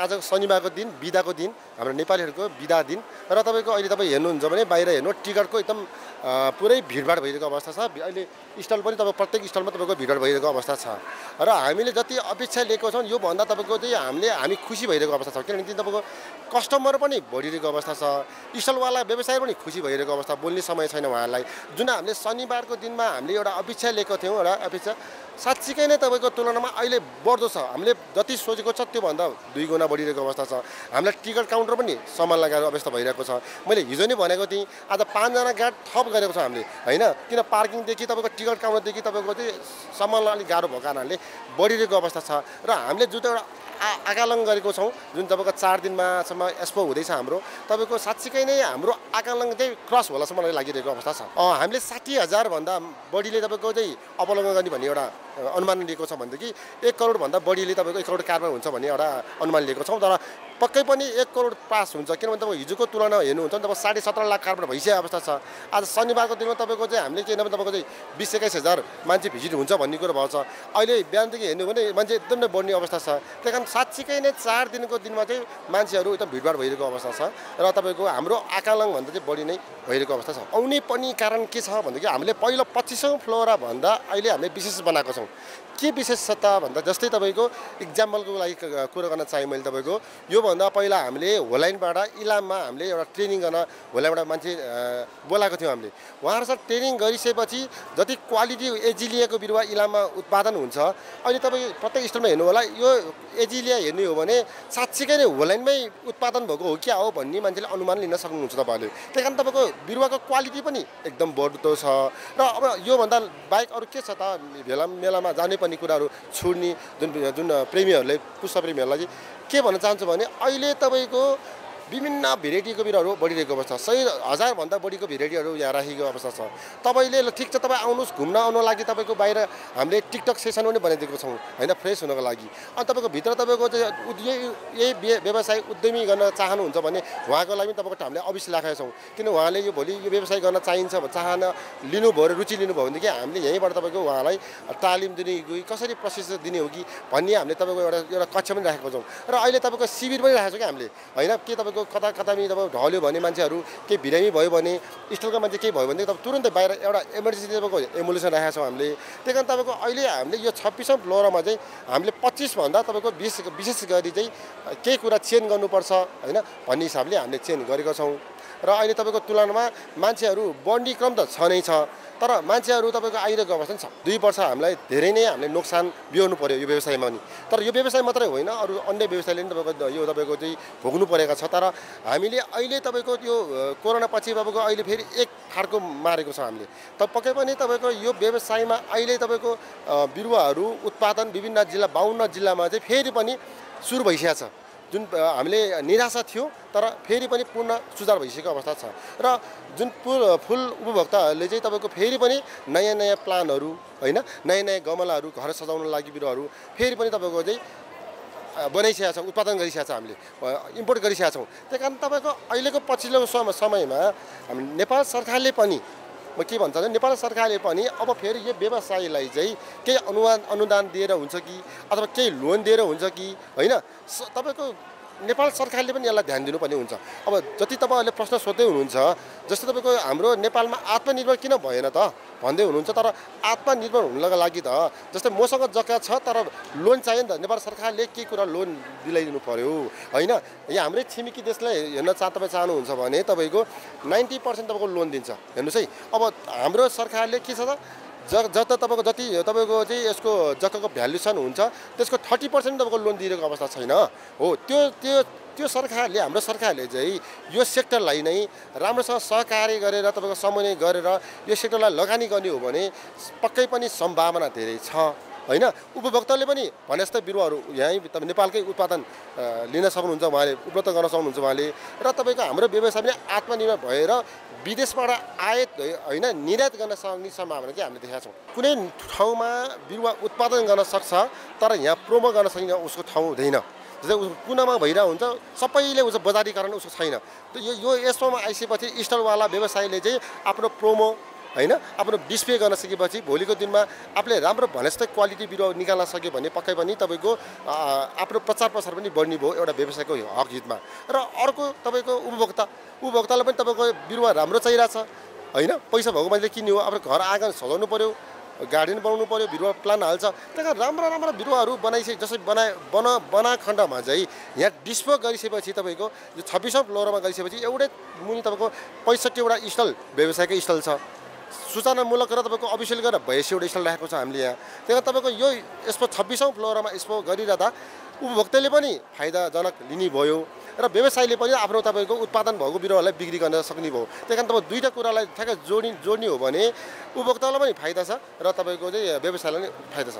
आज शनिबारको दिन बिदाको दिन हाम्रो नेपालीहरूको बिदा दिन र तपाईको अहिले तपाई हेर्नुहुन्छ भने बाहिर हेर्नु टिकटको एकदम पुरै भिडभाड भइरहेको अवस्था छ। अहिले स्टल पनि तपाईको प्रत्येक स्टलमा तपाईको भिडभाड भइरहेको अवस्था छ र हामीले जति अपेक्षा लिएको छौं यो भन्दा तपाईको चाहिँ हामी खुसी भइरहेको अवस्था छ। किनभने तपाईको कस्टमर पनि बढिरहेको अवस्था छ, स्टलवाला व्यवसाय पनि खुसी भइरहेको अवस्था, बोल्ने समय छैन उहाँहरूलाई। जुन हामीले शनिबारको दिनमा हामीले एउटा अपेक्षा लिएको थियौं, एउटा अपेक्षा साच्चीकै नै तपाईको तुलनामा अहिले बढ्दो छ। हामीले जति सोचेको छ त्यो भन्दा 2 गुणा बढिरहेको अवस्था छ। हामीलाई टिकट काउन्टर पनि सामान लगाएर अवस्था भइरहेको छ। मैले हिजो नै भनेको थिएँ आज 5 जना गार्ड थप गरेको छ हामीले, हैन? किन पार्किङदेखि तपाईको टिकट काउन्टरदेखि तपाईको चाहिँ सामानलाई अलिक गाह्रो भएको कारणले बढिरहेको अवस्था छ र हामीले जुन एउटा आकलन गरेको छौं, जुन तपाईको 4 दिनमा सम्म एक्सपो हुँदैछ हाम्रो, तपाईको साच्चीकै नै हाम्रो आकलन चाहिँ क्रस होला सम्म लागिरहेको अवस्था छ। हामीले 60,000 भन्दा बढीले तपाईको चाहिँ अवलोकन गर्ने भन्ने एउटा अनुमान लिएको छ भनेदेखि 1 करोड भन्दा बढीले तपाईको 1 करोड कारोबार हुन्छ भन्ने एउटा अनुमान लिएको छौं। तर पक्कै पनि 1 करोड पास हुन्छ। किनभने तपाईको हिजोको तुलना हेर्नुहुन्छ भने तपाईको 17.5 लाख कारोबार भइसकेको अवस्था छ। आज शनिबारको दिनमा तपाईको चाहिँ हामीले के तपाईको चाहिँ 20-21 हजार मान्छे भिजिट हुन्छ भन्ने कुरा भएको छ। अहिले बिहानदेखि हेर्नु भने मान्छे एकदम नै बढ्ने अवस्था छ। त्यहीकारण साच्चीकै नै 4 दिनको दिनमा चाहिँ मान्छेहरू एकदम भिडभाड भइरहेको अवस्था छ र तपाईको हाम्रो आकलन भन्दा चाहिँ बढी नै भइरहेको अवस्था छ। आउने पनि कारण के छ भनेदेखि हामीले पहिलो 25औं फ्लोर भन्दा अहिले हामीले विशेष बनाएको छौं। के विशेषता भन्दा जस्तै तपाईको एक्जाम्पलको लागि कुरा गर्न चाहे मैले तपाईको यो भन्दा पहिला हामीले होलाइनबाट इलाममा हामीले एउटा ट्रेनिङ गर्न होलाइनबाट मान्छे बोलाएको थियौं हामीले। उहाँहरुसँग ट्रेनिङ गरिसकेपछि जति क्वालिटी एजिलियाको बिरुवा इलाममा उत्पादन हुन्छ, अहिले तपाई प्रत्येक स्टलमा हेर्नु होला यो एजिलिया हेर्नु हो भने साच्चीकै नै होलाइनमै उत्पादन भएको हो क्या हो भन्ने मान्छेले अनुमान लिन सक्नुहुन्छ तपाईहरुले। त्यहीकारण तपाईको बिरुवाको क्वालिटी पनि एकदम बढ्दो छ र अब यो भन्दा बाहेक अरु के छ त मेलामा जाने पनि कुराहरु छोड्ने जुन प्रेमीहरुले पुष्प प्रेमीहरुलाई के भन्न चाहन्छु भने अहिले तपाईको विभिन्न भेराइटीको बिरुवाहरु बढिरहेको अवस्था छ। 100,000 भन्दा बढीको भेराइटीहरु यहाँ राखेको अवस्था छ। तपाईले ठिक छ तपाई आउनुस् घुम्न आउन लागि तपाईको बाहिर हामीले टिकटक सेसन पनि बनाइदिएको छौं, हैन? फ्रेश हुनको लागि। अनि तपाईको भित्र तपाईको यही व्यवसाय उद्यमी गर्न चाहनुहुन्छ भने उहाँको लागि पनि तपाईको हामीले अभियस राखेका छौं। किन उहाँले यो भोलि यो व्यवसाय गर्न चाहिन्छ चाहना लिनुभयो र रुचि लिनुभयो भनेदेखि हामीले यहीँबाट तपाईको उहाँलाई तालिम दिने कसरी प्रशिक्षण दिने हो कि भन्ने हामीले तपाईको एउटा कक्षा पनि राखेको छौं र अहिले तपाईको शिविर पनि राखेको छौं कि हामीले, हैन? के तपाईको कता-कतामी तपाईको ढल्यो भने मान्छेहरु के बिरामी भयो भने स्टलका मान्छे के भयो भने तपाईँ तुरुन्तै बाहिर एउटा इमर्जेन्सी तपाईको एम्बुलेन्स राखेका छौं हामीले। त्यहीकारण तपाईको अहिले हामीले यो 26औं फ्लोरमा चाहिँ हामीले 25 भन्दा तपाईको 20 विशेष गरी चाहिँ केही कुरा चेन्ज गर्नुपर्छ, हैन? भन्ने हिसाबले हामीले चेन्ज गरेका छौं र अहिले तपाईको तुलनामा मान्छेहरु बढ्ने क्रम त छ नै छ, तर मान्छेहरु तपाईको आइरहेको अवस्था छ। 2 वर्ष हामीलाई धेरै नै हामीले नोक्सान बिहोर्नु पर्यो यो व्यवसायमा नि। तर यो व्यवसाय मात्रै होइन, अरु अन्य व्यवसायले पनि तपाईको यो तपाईको चाहिँ भोग्नु परेको छ। तर हामीले अहिले तपाईको यो कोरोना पछि तपाईको अहिले फेरि एक फाड्को मारेको छ हामीले। त पक्कै पनि तपाईको यो व्यवसायमा अहिले तपाईको बिरुवाहरु उत्पादन विभिन्न जिल्ला 52 जिल्लामा चाहिँ फेरि पनि सुरु भइसकेको छ। जुन हामीले निराशा थियो तर फेरि पनि पूर्ण सुधार भइसकेको अवस्था छ र जुन फूल उपभोक्ताहरूले चाहिँ तपाईको फेरि पनि नयाँ प्लानहरु, हैन? नयाँ गमलाहरु घर सजाउन लागि बिरुवाहरु फेरि पनि तपाईको चाहिँ बनाइसकेका छौं, उत्पादन गरिसकेका छौं, हामीले इम्पोर्ट गरिसकेका छौं। त्यहीकारण तपाईको अहिलेको पछिल्लो समयमा हामी नेपाल सरकारले पनि म के भन्छ भने नेपाल सरकारले पनि अब फेरि यो व्यवसायलाई चाहिँ केही अनुदान दिएर हुन्छ कि अथवा केही लोन दिएर हुन्छ कि, हैन? तपाईको नेपाल सरकारले पनि यसलाई ध्यान दिनुपर्ने हुन्छ। अब जति तपाईहरुले प्रश्न सोध्दै हुनुहुन्छ जस्तै तपाईको हाम्रो नेपालमा आत्मनिर्भर किन भएन त भन्दै हुनुहुन्छ, तर आत्मनिर्भर हुनको लागि त जस्तै मसँग जग्गा छ तर लोन चाहियो नि त, नेपाल सरकारले के कुरा लोन दिलाइदिनु पर्यो, हैन? यहाँ हाम्रै छिमेकी देशलाई हेर्न तपाई चाहनुहुन्छ भने तपाईको 90% तपाईको लोन दिन्छ। हेर्नुस् है, अब हाम्रो सरकारले के छ त जति तपाईको चाहिँ यसको जग्गाको भ्यालुएसन हुन्छ त्यसको 30% तपाईको लोन दिएको अवस्था छैन हो। त्यो सरकारले हाम्रो सरकारले चाहिँ यो सेक्टरलाई नै राम्रोसँग सहकार्य गरेर तपाईको समन्वय गरेर यो सेक्टरलाई लगानी गर्ने हो भने पक्कै पनि सम्भावना धेरै छ, हैन? उपभोक्ताले पनि भने जस्तै बिरुवाहरु यही नेपालकै उत्पादन लिन सक्नुहुन्छ, उहाँले उपलब्ध गर्न सक्नुहुन्छ उहाँले र तपाईको हाम्रो व्यवसाय पनि आत्मनिर्भर भएर विदेशबाट आयात हैन निर्यात गर्न सक्ने सम्भावना चाहिँ हामीले देखेका छौं। कुनै ठाउँमा बिरुवा उत्पादन गर्न सक्छ तर यहाँ प्रोमो गर्न सकिने उसको ठाउँ हुँदैन। जस्तै कुनामा भइरा हुन्छ सबैले उस बजारीकरण उसको छैन। यो यसमा आइसकेपछि स्टलवाला व्यवसायले चाहिँ आफ्नो प्रोमो होइन आफ्नो डिस्प्ले गर्न सकेपछि भोलिको दिनमा आफूले राम्रो भनेजस्तै क्वालिटी बिरुवा निकाल्न सक्यो भने पक्कै पनि तपाईँको आफ्नो प्रचार प्रसार पनि बढ्ने भयो एउटा व्यवसायको हक हितमा। र अर्को तपाईँको उपभोक्तालाई पनि तपाईँको बिरुवा राम्रो चाहिरहेछ होइन, पैसा भएको मान्छेले किन्ने हो, आफ्नो घर आँगन सजाउनु पऱ्यो, गार्डन बनाउनु पऱ्यो, बिरुवा प्लान हाल्छ, त्यही कारण राम्रा बिरुवाहरू जसरी बनाखण्डमा चाहिँ यहाँ डिस्प्ले गरिसकेपछि तपाईँको यो 26औं फ्लोरमा गरिसकेपछि एउटै मुनि तपाईँको 65वटा स्थल व्यवसायकै स्थल छ, सूचनामूलक र तपाईँको अफिसियल गरेर 82वटा स्थल राखेको छ हामीले यहाँ। त्यही कारण तपाईँको यो एक्सपो 26औं फ्लोरमा एक्सपो गरिरहँदा उपभोक्ताले पनि फाइदाजनक लिने भयो र व्यवसायले पनि आफ्नो तपाईँको उत्पादन भएको बिरुवालाई बिक्री गर्न सक्ने भयो। त्यही कारण तपाईँ दुईवटा कुरालाई ठ्याक्कै जोड्ने हो भने उपभोक्तालाई पनि फाइदा छ र तपाईँको चाहिँ व्यवसायलाई पनि फाइदा छ।